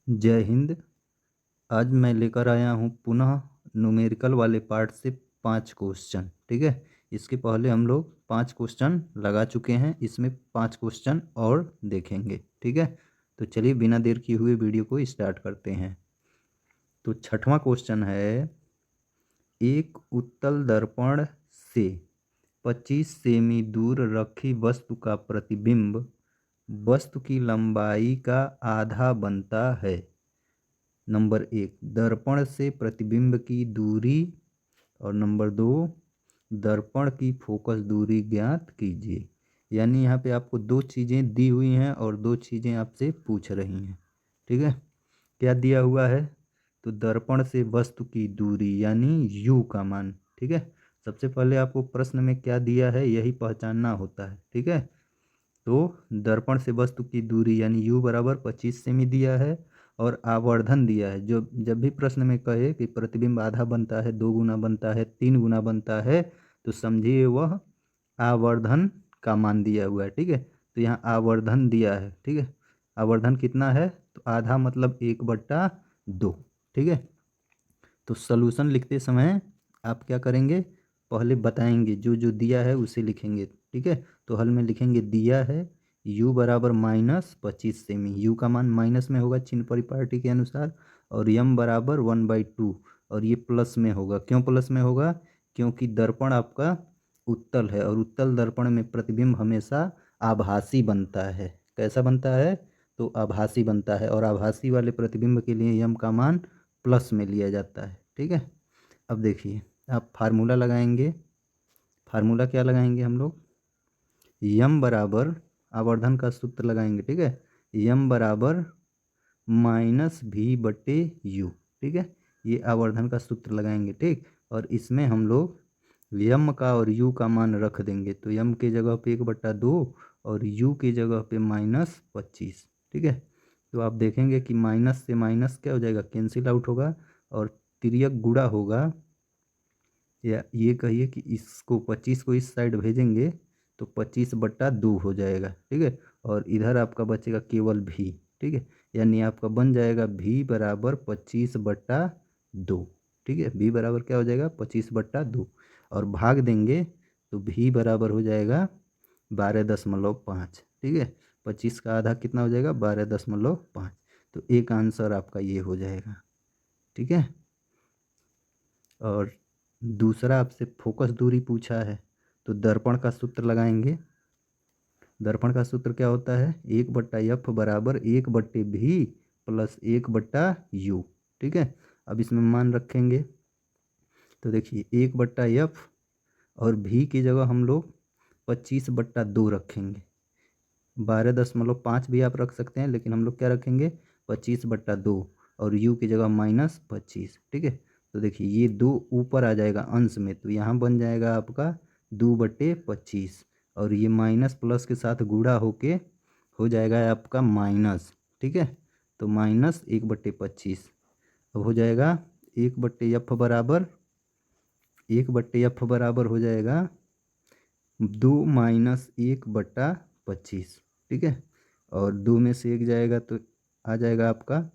जय हिंद। आज मैं लेकर आया हूँ पुनः न्यूमेरिकल वाले पार्ट से 5 क्वेश्चन। ठीक है, इसके पहले हम लोग 5 क्वेश्चन लगा चुके हैं, इसमें 5 क्वेश्चन और देखेंगे। ठीक है, तो चलिए बिना देर किए हुए वीडियो को स्टार्ट करते हैं। तो छठवां क्वेश्चन है, एक उत्तल दर्पण से 25 सेमी दूर रखी वस्तु का प्रतिबिंब वस्तु की लंबाई का आधा बनता है। नंबर 1, दर्पण से प्रतिबिंब की दूरी, और नंबर 2, दर्पण की फोकस दूरी ज्ञात कीजिए। यानी यहाँ पे आपको 2 चीज़ें दी हुई हैं और 2 चीज़ें आपसे पूछ रही हैं। ठीक है, क्या दिया हुआ है? तो दर्पण से वस्तु की दूरी यानी u का मान। ठीक है, सबसे पहले आपको प्रश्न में क्या दिया है यही पहचानना होता है। ठीक है, तो दर्पण से वस्तु की दूरी यानी u बराबर 25 सेमी दिया है और आवर्धन दिया है। जो जब भी प्रश्न में कहे कि प्रतिबिंब आधा बनता है, 2 गुना बनता है, 3 गुना बनता है, तो समझिए वह आवर्धन का मान दिया हुआ है। ठीक है, तो यहाँ आवर्धन दिया है। ठीक है, आवर्धन कितना है? तो आधा मतलब 1/2। ठीक है, तो सॉल्यूशन लिखते समय आप क्या करेंगे, पहले बताएंगे जो जो दिया है उसे लिखेंगे। ठीक है, तो हल में लिखेंगे दिया है u बराबर -25 सेमी, u का मान माइनस में होगा चिन्ह परिपाटी के अनुसार, और m बराबर 1/2, और ये प्लस में होगा। क्यों प्लस में होगा? क्योंकि दर्पण आपका उत्तल है और उत्तल दर्पण में प्रतिबिंब हमेशा आभासी बनता है। कैसा बनता है? तो आभासी बनता है, और आभासी वाले प्रतिबिंब के लिए m का मान प्लस में लिया जाता है। ठीक है, अब देखिए आप फार्मूला लगाएंगे। फार्मूला क्या लगाएंगे हम लोग? यम बराबर, आवर्धन का सूत्र लगाएंगे। ठीक है, यम बराबर -v/u। ठीक है, ये आवर्धन का सूत्र लगाएंगे। ठीक, और इसमें हम लोग यम का और u का मान रख देंगे। तो यम के जगह पे 1/2 और u की जगह पे -25। ठीक है, तो आप देखेंगे कि माइनस से माइनस क्या हो जाएगा, कैंसिल आउट होगा, और तिर्यक गुणा होगा, या ये कहिए कि इसको 25 को इस साइड भेजेंगे तो 25/2 हो जाएगा। ठीक है, और इधर आपका बचेगा केवल v। ठीक है, यानी आपका बन जाएगा v बराबर 25/2। ठीक है, v बराबर क्या हो जाएगा? 25/2, और भाग देंगे तो v बराबर हो जाएगा 12.5। ठीक है, 25 का आधा कितना हो जाएगा? 12.5। तो एक आंसर आपका ये हो जाएगा। ठीक है, और दूसरा आपसे फोकस दूरी पूछा है, तो दर्पण का सूत्र लगाएंगे। दर्पण का सूत्र क्या होता है? 1/f बराबर 1/v प्लस 1/u। ठीक है, अब इसमें मान रखेंगे, तो देखिए 1/f और v की जगह हम लोग 25/2 रखेंगे। 12.5 भी आप रख सकते हैं, लेकिन हम लोग क्या रखेंगे? 25/2, और u की जगह -25। ठीक है, तो देखिए ये 2 ऊपर आ जाएगा अंश में, तो यहाँ बन जाएगा आपका 2/25, और ये माइनस प्लस के साथ गुणा होके हो जाएगा आपका माइनस। ठीक है, तो -1/25 अब हो जाएगा 1/f बराबर, 1/f बराबर हो जाएगा 2 - 1/25। ठीक है, और 2 में से 1 जाएगा तो आ जाएगा आपका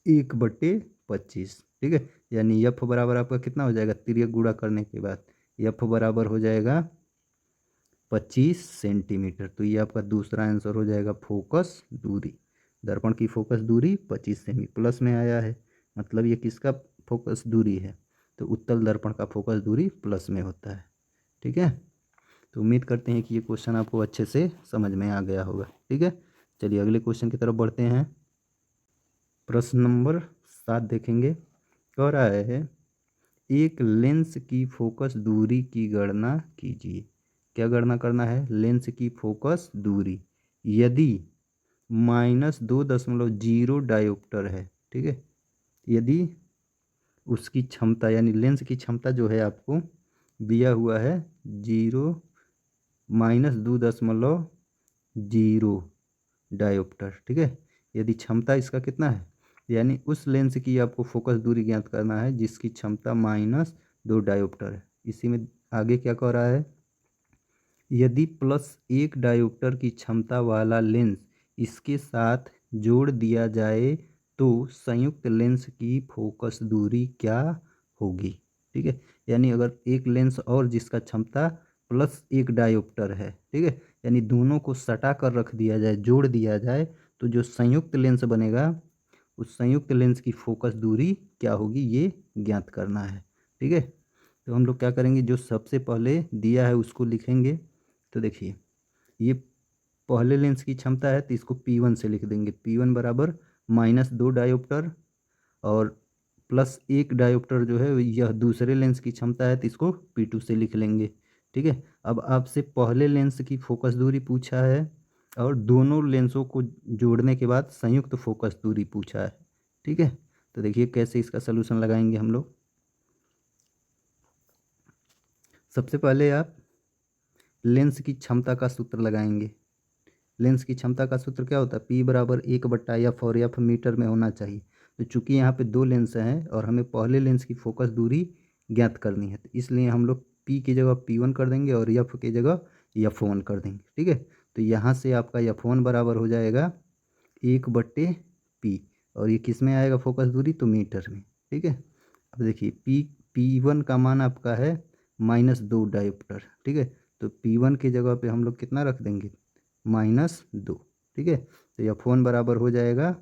1/25। ठीक है, यानी f बराबर आपका कितना हो जाएगा तिर्यक गुणा करने के बाद? f बराबर हो जाएगा 25 सेंटीमीटर। तो ये आपका दूसरा आंसर हो जाएगा फोकस दूरी। दर्पण की फोकस दूरी 25 सेमी, प्लस में आया है, मतलब ये किसका फोकस दूरी है? तो उत्तल दर्पण का फोकस दूरी प्लस में होता है। ठीक है, तो उम्मीद करते हैं कि ये क्वेश्चन आपको अच्छे से समझ में आ गया होगा। ठीक है, चलिए अगले क्वेश्चन की तरफ बढ़ते हैं। प्रश्न नंबर 7 देखेंगे। कह रहा है, एक लेंस की फोकस दूरी की गणना कीजिए। क्या गणना करना है? लेंस की फोकस दूरी यदि -2.0 डायोप्टर है। ठीक है, यदि उसकी क्षमता यानी लेंस की क्षमता जो है आपको दिया हुआ है 2.0 डायोप्टर। ठीक है, यदि क्षमता इसका कितना है, यानी उस लेंस की आपको फोकस दूरी ज्ञात करना है जिसकी क्षमता -2 डायोप्टर है। इसी में आगे क्या कह रहा है, यदि +1 डायोप्टर की क्षमता वाला लेंस इसके साथ जोड़ दिया जाए तो संयुक्त लेंस की फोकस दूरी क्या होगी। ठीक है, यानी अगर एक लेंस और जिसका क्षमता प्लस एक डायोप्टर है, ठीक है, यानी दोनों को सटा कर रख दिया जाए, जोड़ दिया जाए, तो जो संयुक्त लेंस बनेगा उस संयुक्त लेंस की फोकस दूरी क्या होगी ये ज्ञात करना है। ठीक है, तो हम लोग क्या करेंगे, जो सबसे पहले दिया है उसको लिखेंगे। तो देखिए, ये पहले लेंस की क्षमता है तो इसको P1 से लिख देंगे। P1 बराबर -2 डायोप्टर और प्लस एक डायोप्टर जो है यह दूसरे लेंस की क्षमता है तो इसको P2 से लिख लेंगे। ठीक है, अब आपसे पहले लेंस की फोकस दूरी पूछा है और दोनों लेंसों को जोड़ने के बाद संयुक्त फोकस दूरी पूछा है। ठीक है, तो देखिए कैसे इसका सलूशन लगाएंगे हम लोग। सबसे पहले आप लेंस की क्षमता का सूत्र लगाएंगे। लेंस की क्षमता का सूत्र क्या होता है, P बराबर 1/f और f मीटर में होना चाहिए। तो चूंकि यहाँ पे दो लेंस हैं और हमें पहले लेंस की फोकस दूरी ज्ञात करनी है, तो इसलिए हम लोग P की जगह P1 कर देंगे और f की जगह f1 कर देंगे। ठीक है, तो यहाँ से आपका f1 बराबर हो जाएगा 1/P और ये किस में आएगा फोकस दूरी, तो मीटर में। ठीक है, अब देखिए P1 का मान आपका है -2 डायोप्टर। ठीक है, तो P1 की जगह पे हम लोग कितना रख देंगे, -2। ठीक है, तो f1 बराबर हो जाएगा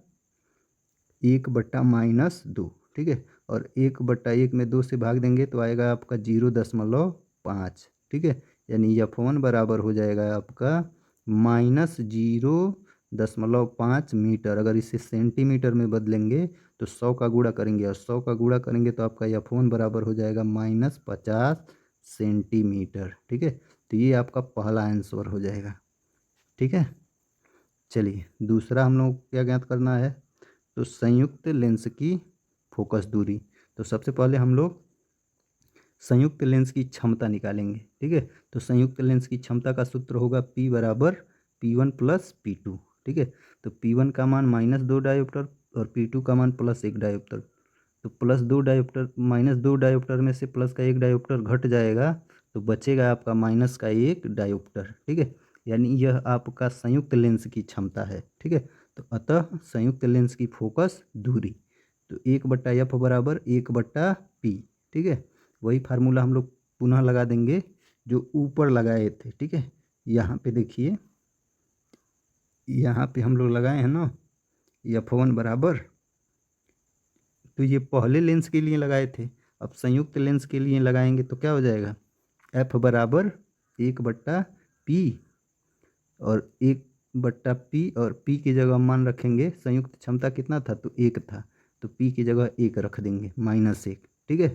1/-2। ठीक है, और 1/1 में 2 से भाग देंगे तो आएगा आपका 0.5। ठीक है, यानी f1 बराबर हो जाएगा आपका -0.5 मीटर। अगर इसे सेंटीमीटर में बदलेंगे तो 100 का गुणा करेंगे और 100 का गुणा करेंगे तो आपका f1 बराबर हो जाएगा -50 सेंटीमीटर। ठीक है, तो ये आपका पहला आंसर हो जाएगा। ठीक है, चलिए दूसरा हम लोग क्या ज्ञात करना है, तो संयुक्त लेंस की फोकस दूरी। तो सबसे पहले हम लोग संयुक्त लेंस की क्षमता निकालेंगे। ठीक है, तो संयुक्त लेंस की क्षमता का सूत्र होगा P बराबर P1 प्लस P2। ठीक है, तो P1 का मान -2 डायोप्टर और P2 का मान +1 डायोप्टर। तो +2 डायोप्टर -2 डायोप्टर में से प्लस का एक डायोप्टर घट जाएगा तो बचेगा आपका माइनस का एक डायोप्टर। ठीक है, यानी यह आपका संयुक्त लेंस की क्षमता है। ठीक है, तो अतः संयुक्त लेंस की फोकस दूरी तो 1/f बराबर 1/P। ठीक है, वही फार्मूला हम लोग पुनः लगा देंगे जो ऊपर लगाए थे। ठीक है, यहाँ पे देखिए, यहाँ पे हम लोग लगाए हैं ना f1 बराबर, तो ये पहले लेंस के लिए लगाए थे, अब संयुक्त लेंस के लिए लगाएंगे तो क्या हो जाएगा, f बराबर 1/P और 1/P और P की जगह मान रखेंगे, संयुक्त क्षमता कितना था, तो 1 था, तो P की जगह 1 रख देंगे -1। ठीक है,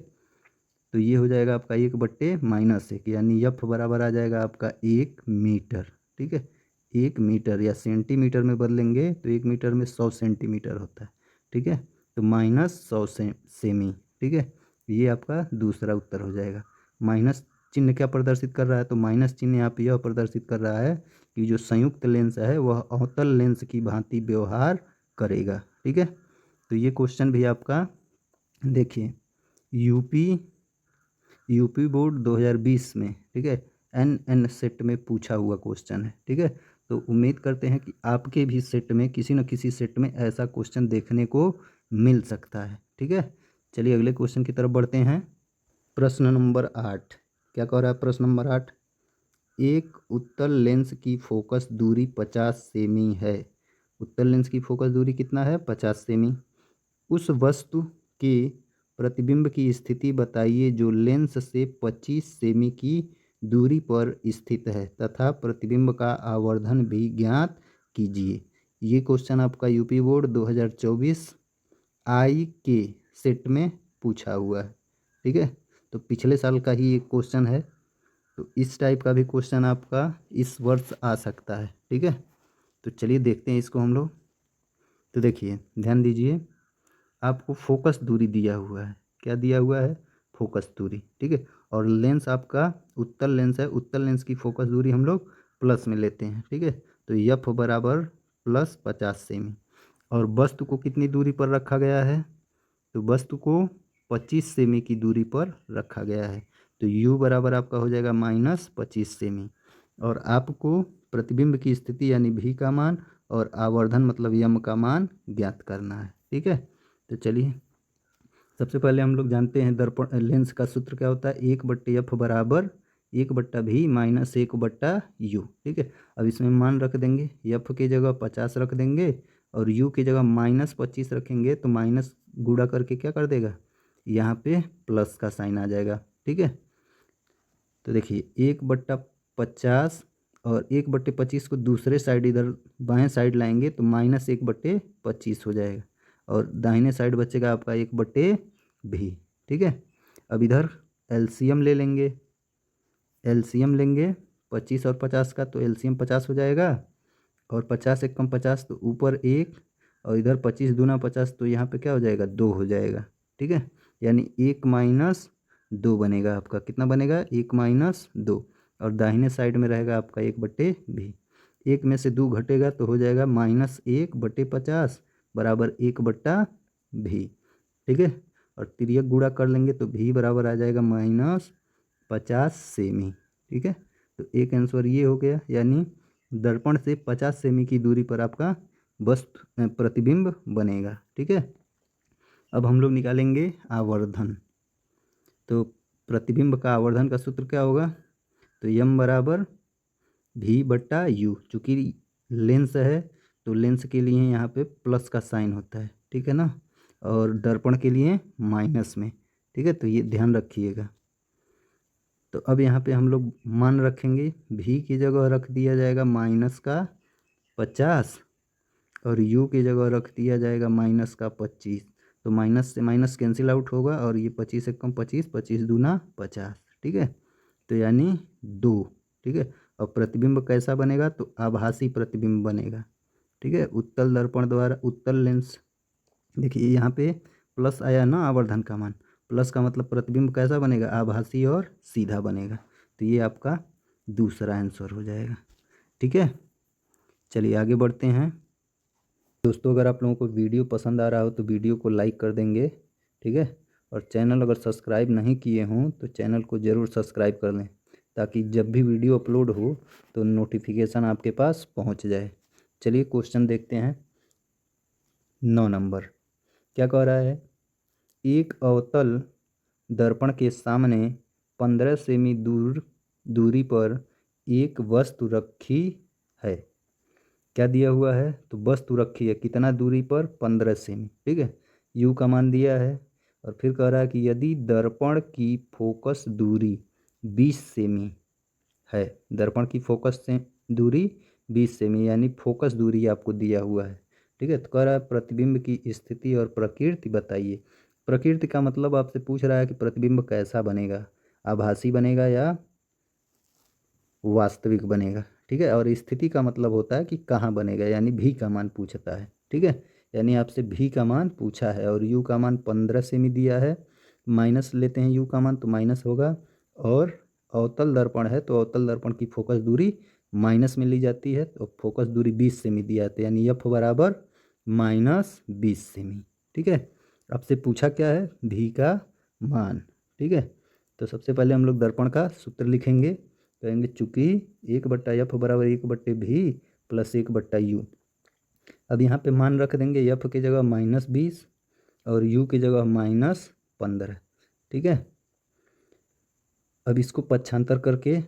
तो ये हो जाएगा आपका 1/-1 यानी f बराबर आ जाएगा आपका 1 मीटर। ठीक है, 1 मीटर या सेंटीमीटर में बदलेंगे तो 1 मीटर में 100 सेंटीमीटर होता है। ठीक है, तो -100 सेमी। ठीक है, ये आपका दूसरा उत्तर हो जाएगा। माइनस चिन्ह क्या प्रदर्शित कर रहा है, तो माइनस चिन्ह यहाँ पे यह प्रदर्शित कर रहा है कि जो संयुक्त लेंस है वह अवतल लेंस की भांति व्यवहार करेगा। ठीक है, तो ये क्वेश्चन भी आपका देखिए यूपी बोर्ड 2020 में, ठीक है, एन सेट में पूछा हुआ क्वेश्चन है। ठीक है, तो उम्मीद करते हैं कि आपके भी सेट में किसी न किसी सेट में ऐसा क्वेश्चन देखने को मिल सकता है। ठीक है, चलिए अगले क्वेश्चन की तरफ बढ़ते हैं। प्रश्न नंबर 8 क्या कह रहा है, प्रश्न नंबर 8, एक उत्तल लेंस की फोकस दूरी 50 सेमी है। उत्तल लेंस की फोकस दूरी कितना है, 50 सेमी। उस वस्तु के प्रतिबिंब की स्थिति बताइए जो लेंस से 25 सेमी की दूरी पर स्थित है तथा प्रतिबिंब का आवर्धन भी ज्ञात कीजिए। ये क्वेश्चन आपका यूपी बोर्ड 2024 आई के सेट में पूछा हुआ है। ठीक है, तो पिछले साल का ही एक क्वेश्चन है, तो इस टाइप का भी क्वेश्चन आपका इस वर्ष आ सकता है। ठीक है, तो चलिए देखते हैं इसको हम लोग। तो देखिए ध्यान दीजिए, आपको फोकस दूरी दिया हुआ है, क्या दिया हुआ है, फोकस दूरी। ठीक है, और लेंस आपका उत्तल लेंस है, उत्तल लेंस की फोकस दूरी हम लोग प्लस में लेते हैं। ठीक है, तो f बराबर +50 सेमी और वस्तु को कितनी दूरी पर रखा गया है, तो वस्तु को 25 सेमी की दूरी पर रखा गया है, तो u बराबर आपका हो जाएगा -25 सेमी और आपको प्रतिबिंब की स्थिति यानी v का मान और आवर्धन मतलब m का मान ज्ञात करना है। ठीक है। तो चलिए सबसे पहले हम लोग जानते हैं दर्पण लेंस का सूत्र क्या होता है, 1/f बराबर 1/v माइनस 1/u। ठीक है। अब इसमें मान रख देंगे, एफ की जगह 50 रख देंगे और यू की जगह -25 रखेंगे, तो माइनस गुणा करके क्या कर देगा, यहाँ पे प्लस का साइन आ जाएगा। ठीक है। तो देखिए 1/50 और 1/25 को दूसरे साइड इधर बाएं साइड लाएंगे तो -1/25 हो जाएगा और दाहिने साइड बचेगा आपका 1/v। ठीक है। अब इधर एलसीएम ले लेंगे, एलसीएम लेंगे 25 और 50 का, तो एलसीएम 50 हो जाएगा और 50 एक कम 50 तो ऊपर 1 और इधर 25 दूना 50 तो यहाँ पे क्या हो जाएगा, 2 हो जाएगा। ठीक है। यानी 1-2 बनेगा आपका, कितना बनेगा, 1-2 और दाहिने साइड में रहेगा आपका 1/v। 1 में से 2 घटेगा तो हो जाएगा -1/50 बराबर 1/v। ठीक है। और तिर्यक गुणा कर लेंगे तो v बराबर आ जाएगा -50 सेमी। ठीक है। तो एक आंसर ये हो गया, यानी दर्पण से 50 सेमी की दूरी पर आपका वस्तु प्रतिबिंब बनेगा। ठीक है। अब हम लोग निकालेंगे आवर्धन। तो प्रतिबिंब का आवर्धन का सूत्र क्या होगा, तो m बराबर v/u। चूँकि लेंस है तो लेंस के लिए यहाँ पे प्लस का साइन होता है, ठीक है ना, और दर्पण के लिए माइनस में। ठीक है। तो ये ध्यान रखिएगा। तो अब यहाँ पे हम लोग मान रखेंगे, v की जगह रख दिया जाएगा -50 और u की जगह रख दिया जाएगा -25। तो माइनस से माइनस कैंसिल आउट होगा और ये 25 से कम 25, 25 दूना 50। ठीक है। तो यानी 2। ठीक है। और प्रतिबिंब कैसा बनेगा, तो आभासी प्रतिबिंब बनेगा। ठीक है। उत्तल दर्पण द्वारा उत्तल लेंस, देखिए यहाँ पे प्लस आया ना आवर्धन का मान, प्लस का मतलब प्रतिबिंब कैसा बनेगा, आभासी और सीधा बनेगा। तो ये आपका दूसरा आंसर हो जाएगा। ठीक है। चलिए आगे बढ़ते हैं। दोस्तों अगर आप लोगों को वीडियो पसंद आ रहा हो तो वीडियो को लाइक कर देंगे। ठीक है। और चैनल अगर सब्सक्राइब नहीं किए हों तो चैनल को ज़रूर सब्सक्राइब कर लें, ताकि जब भी वीडियो अपलोड हो तो नोटिफिकेशन आपके पास पहुंच जाए। चलिए क्वेश्चन देखते हैं। 9 नंबर क्या कह रहा है, एक अवतल दर्पण के सामने 15 सेमी दूरी पर एक वस्तु रखी है। क्या दिया हुआ है, तो वस्तु रखी है कितना दूरी पर, 15 सेमी। ठीक है। यू का मान दिया है और फिर कह रहा है कि यदि दर्पण की फोकस दूरी 20 सेमी है, दर्पण की फोकस से दूरी 20 सेमी यानी फोकस दूरी आपको दिया हुआ है। ठीक है। तो कह रहा है प्रतिबिंब की स्थिति और प्रकृति बताइए। प्रकृति का मतलब आपसे पूछ रहा है कि प्रतिबिंब कैसा बनेगा, आभासी बनेगा या वास्तविक बनेगा। ठीक है। और स्थिति का मतलब होता है कि कहाँ बनेगा, यानी भी का मान पूछता है। ठीक है। यानी आपसे भी का मान पूछा है और यू का मान 15 सेमी दिया है, माइनस लेते हैं यू का मान तो माइनस होगा। और अवतल दर्पण है तो अवतल दर्पण की फोकस दूरी माइनस में ली जाती है, तो फोकस दूरी 20 सेमी दिया है, यानी एफ बराबर -20 सेमी। ठीक है। आपसे पूछा क्या है, भी का मान। ठीक है। तो सबसे पहले हम लोग दर्पण का सूत्र लिखेंगे, कहेंगे चूँकि 1/f बराबर 1/v प्लस 1/u। अब यहाँ पे मान रख देंगे, एफ की जगह -20 और यू की जगह -15। ठीक है। अब इसको पक्षांतर करके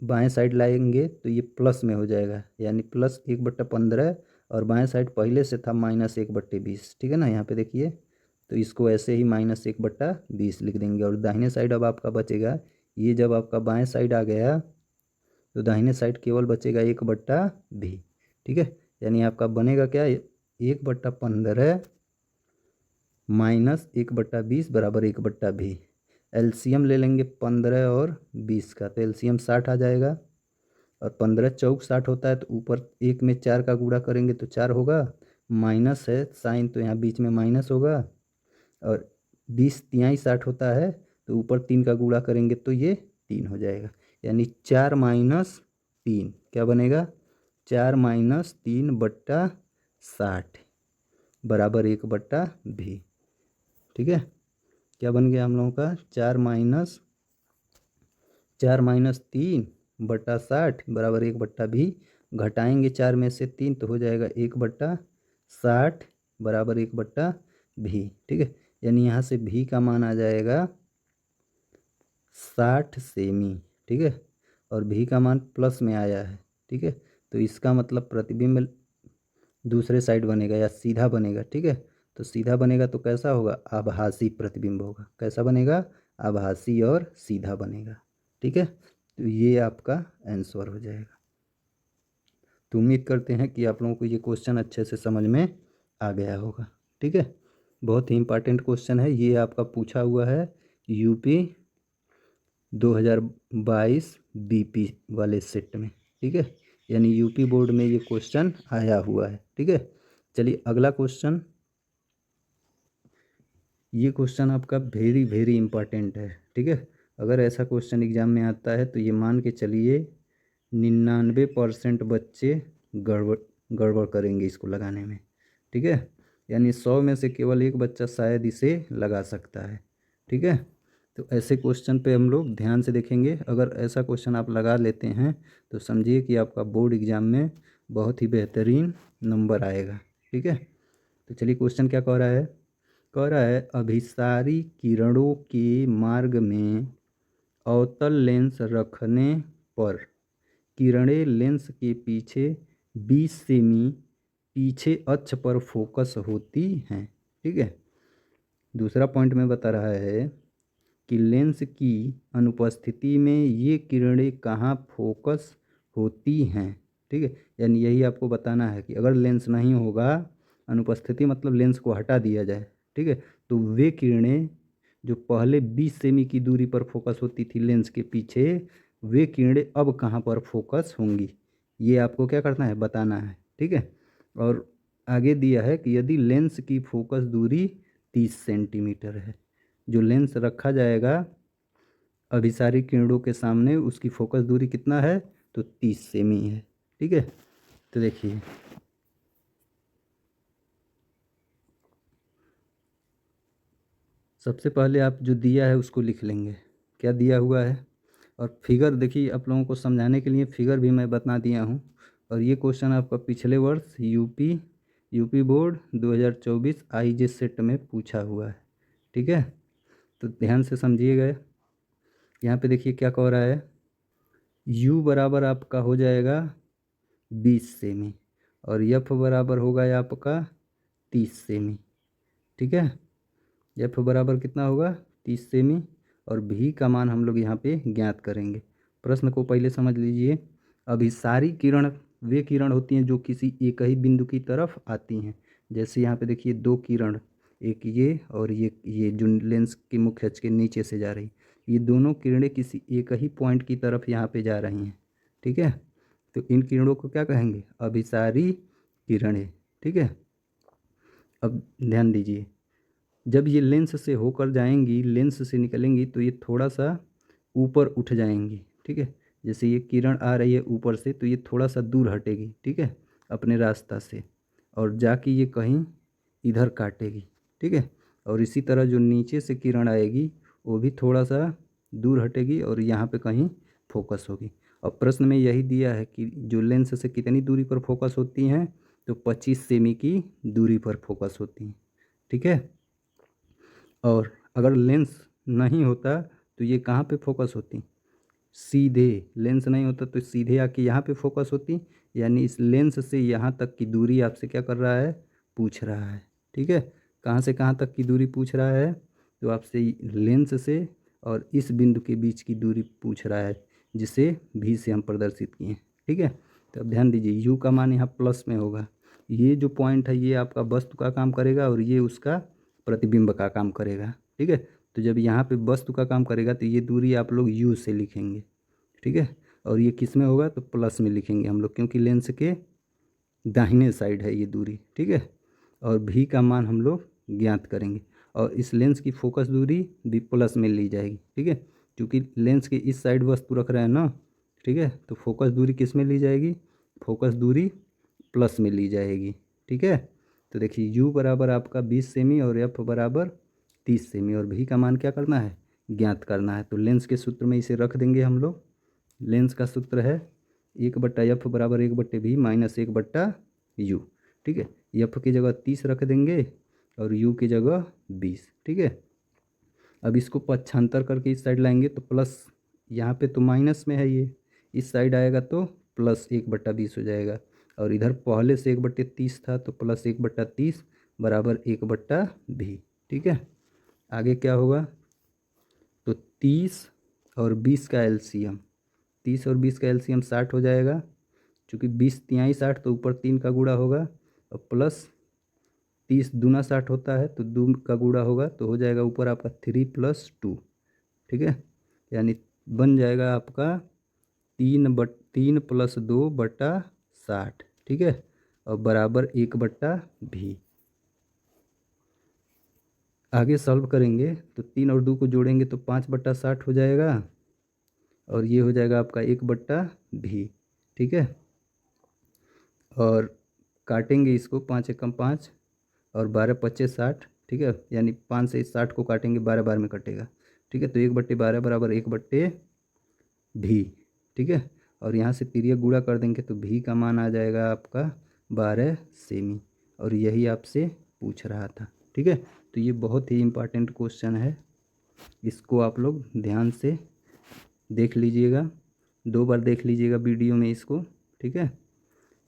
बाएं साइड लाएंगे तो ये प्लस में हो जाएगा, यानी प्लस 1/15 और बाएं साइड पहले से था -1/20। ठीक है ना। यहाँ पे देखिए, तो इसको ऐसे ही -1/20 लिख देंगे और दाहिने साइड अब आपका बचेगा, ये जब आपका बाएं साइड आ गया तो दाहिने साइड केवल बचेगा 1/v। ठीक है। यानी आपका बनेगा क्या, 1/15 माइनस 1/20 बराबर 1/v। एलसीएम ले लेंगे 15 और 20 का, तो एलसीएम 60 आ जाएगा और 15 चौक 60 होता है, तो ऊपर 1 में 4 का गुणा करेंगे तो 4 होगा, माइनस है साइन तो यहाँ बीच में माइनस होगा और 20 तिहाई 60 होता है, तो ऊपर 3 का गुणा करेंगे तो ये 3 हो जाएगा। यानी 4 - 3 क्या बनेगा, 4 - 3/60 बराबर 1/v। ठीक है। क्या बन गया हम लोगों का, 4 - 3/60 बराबर 1/v। घटाएंगे 4 में से 3 तो हो जाएगा 1/60 बराबर 1/v, ठीक है। यानी यहाँ से v का मान आ जाएगा 60 सेमी, ठीक है, और v का मान प्लस में आया है, ठीक है। तो इसका मतलब प्रतिबिंब दूसरे साइड बनेगा या सीधा बनेगा, ठीक है। तो सीधा बनेगा तो कैसा होगा, आभासी प्रतिबिंब होगा। कैसा बनेगा, आभासी और सीधा बनेगा, ठीक है। तो ये आपका आंसर हो जाएगा। तो उम्मीद करते हैं कि आप लोगों को ये क्वेश्चन अच्छे से समझ में आ गया होगा, ठीक है। बहुत ही इंपॉर्टेंट क्वेश्चन है ये, आपका पूछा हुआ है यूपी 2022 बीपी वाले सेट में, ठीक है। यानी यूपी बोर्ड में ये क्वेश्चन आया हुआ है, ठीक है। चलिए अगला क्वेश्चन, ये क्वेश्चन आपका वेरी वेरी इंपॉर्टेंट है, ठीक है। अगर ऐसा क्वेश्चन एग्जाम में आता है तो ये मान के चलिए 99% बच्चे गड़बड़ गड़बड़ करेंगे इसको लगाने में, ठीक है। यानी 100 में से केवल एक बच्चा शायद इसे लगा सकता है, ठीक है। तो ऐसे क्वेश्चन पे हम लोग ध्यान से देखेंगे। अगर ऐसा क्वेश्चन आप लगा लेते हैं तो समझिए कि आपका बोर्ड एग्ज़ाम में बहुत ही बेहतरीन नंबर आएगा, ठीक है। तो चलिए क्वेश्चन क्या कह रहा है, कह रहा है अभिसारी किरणों के मार्ग में अवतल लेंस रखने पर किरणें लेंस के पीछे 20 सेमी पीछे अक्ष पर फोकस होती हैं, ठीक है। दूसरा पॉइंट में बता रहा है कि लेंस की अनुपस्थिति में ये किरणें कहाँ फोकस होती हैं, ठीक है। यानी यही आपको बताना है कि अगर लेंस नहीं होगा, अनुपस्थिति मतलब लेंस को हटा दिया जाए, ठीक है, तो वे किरणें जो पहले 20 सेमी की दूरी पर फोकस होती थी लेंस के पीछे, वे किरणें अब कहाँ पर फोकस होंगी, ये आपको क्या करना है, बताना है, ठीक है। और आगे दिया है कि यदि लेंस की फोकस दूरी 30 सेंटीमीटर है, जो लेंस रखा जाएगा अभिसारी किरणों के सामने उसकी फोकस दूरी कितना है, तो 30 सेमी है, ठीक है। तो देखिए सबसे पहले आप जो दिया है उसको लिख लेंगे, क्या दिया हुआ है। और फिगर देखिए, आप लोगों को समझाने के लिए फिगर भी मैं बता दिया हूँ। और ये क्वेश्चन आपका पिछले वर्ष यूपी बोर्ड 2024 आईजे सेट में पूछा हुआ है, ठीक है। तो ध्यान से समझिएगा। यहाँ पे देखिए क्या कह रहा है, u बराबर आपका हो जाएगा 20 सेमी और f बराबर होगा आपका 30 सेमी, ठीक है। f बराबर कितना होगा, 30 सेमी, और v का मान हम लोग यहाँ पे ज्ञात करेंगे। प्रश्न को पहले समझ लीजिए। अभिसारी किरण वे किरण होती हैं जो किसी एक ही बिंदु की तरफ आती हैं। जैसे यहाँ पे देखिए दो किरण, एक ये और ये जो लेंस के मुख्य अक्ष के नीचे से जा रही, ये दोनों किरणें किसी एक ही पॉइंट की तरफ यहाँ पे जा रही हैं, ठीक है। तो इन किरणों को क्या कहेंगे, अभिसारी किरणें, ठीक है। अब ध्यान दीजिए, जब ये लेंस से होकर जाएंगी, लेंस से निकलेंगी तो ये थोड़ा सा ऊपर उठ जाएंगी, ठीक है। जैसे ये किरण आ रही है ऊपर से तो ये थोड़ा सा दूर हटेगी, ठीक है, अपने रास्ता से, और जाके ये कहीं इधर काटेगी, ठीक है। और इसी तरह जो नीचे से किरण आएगी वो भी थोड़ा सा दूर हटेगी और यहाँ पे कहीं फोकस होगी। और प्रश्न में यही दिया है कि जो लेंस से कितनी दूरी पर फोकस होती हैं, तो 25 सेमी की दूरी पर फोकस होती हैं, ठीक है। और अगर लेंस नहीं होता तो ये कहाँ पे फोकस होती, सीधे, लेंस नहीं होता तो सीधे आके यहाँ पे फोकस होती। यानी इस लेंस से यहाँ तक की दूरी आपसे क्या कर रहा है, पूछ रहा है, ठीक है। कहाँ से कहाँ तक की दूरी पूछ रहा है, तो आपसे लेंस से और इस बिंदु के बीच की दूरी पूछ रहा है, जिसे भी से हम प्रदर्शित किए हैं, ठीक है। तो अब ध्यान दीजिए, यू का मान यहाँ प्लस में होगा। ये जो पॉइंट है ये आपका वस्तु का काम करेगा और ये उसका प्रतिबिंब का काम करेगा, ठीक है। तो जब यहाँ पे वस्तु का काम करेगा तो ये दूरी आप लोग यू से लिखेंगे, ठीक है। और ये किस में होगा, तो प्लस में लिखेंगे हम लोग, क्योंकि लेंस के दाहिने साइड है ये दूरी, ठीक है। और भी का मान हम लोग ज्ञात करेंगे और इस लेंस की फोकस दूरी भी प्लस में ली जाएगी, ठीक है। क्योंकि लेंस के इस साइड वस्तु रख रहे हैं ना, ठीक है, तो फोकस दूरी किस में ली जाएगी, फोकस दूरी प्लस में ली जाएगी, ठीक है। तो देखिए u बराबर आपका 20 सेमी और f बराबर 30 सेमी और भी का मान क्या करना है, ज्ञात करना है। तो लेंस के सूत्र में इसे रख देंगे हम लोग। लेंस का सूत्र है 1/f बराबर 1/v माइनस 1/u, ठीक है। एफ की जगह 30 रख देंगे और यू की जगह 20, ठीक है। अब इसको पक्षांतर करके इस साइड लाएंगे तो प्लस, यहाँ पे तो माइनस में है ये, इस साइड आएगा तो प्लस 1/20 हो जाएगा। और इधर पहले से 1/30 था तो प्लस 1/30 बराबर 1/20, ठीक है। आगे क्या होगा, तो 30 और 20 का एलसीएम, 30 और 20 का एलसीएम 60 हो जाएगा। चूँकि 20 तिहाई 60 तो ऊपर 3 का गुणा होगा और प्लस 30 दूना 60 होता है तो 2 का गुणा होगा तो हो जाएगा ऊपर आपका 3+2, ठीक है। यानी बन जाएगा आपका 3+2/60, ठीक है, और बराबर 1/20। आगे सॉल्व करेंगे तो 3 और 2 को जोड़ेंगे तो 5/60 हो जाएगा और ये हो जाएगा आपका 1/20, ठीक है। और काटेंगे इसको, 5 एकम 5 और 12×5 60, ठीक है। यानी 5 से 60 को काटेंगे 12 बार में कटेगा, ठीक है। तो 1/12 बराबर 1/20, ठीक है। और यहाँ से तिर्यक गुणा कर देंगे तो भी का मान आ जाएगा आपका 12 सेमी, और यही आपसे पूछ रहा था, ठीक है। तो ये बहुत ही इम्पॉर्टेंट क्वेश्चन है, इसको आप लोग ध्यान से देख लीजिएगा, 2 बार देख लीजिएगा वीडियो में इसको, ठीक है।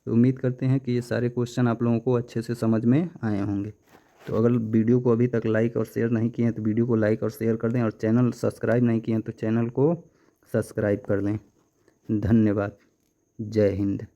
तो उम्मीद करते हैं कि ये सारे क्वेश्चन आप लोगों को अच्छे से समझ में आए होंगे। तो अगर वीडियो को अभी तक लाइक और शेयर नहीं किए हैं तो वीडियो को लाइक और शेयर कर दें, और चैनल सब्सक्राइब नहीं किए हैं तो चैनल को सब्सक्राइब कर दें। धन्यवाद। जय हिंद।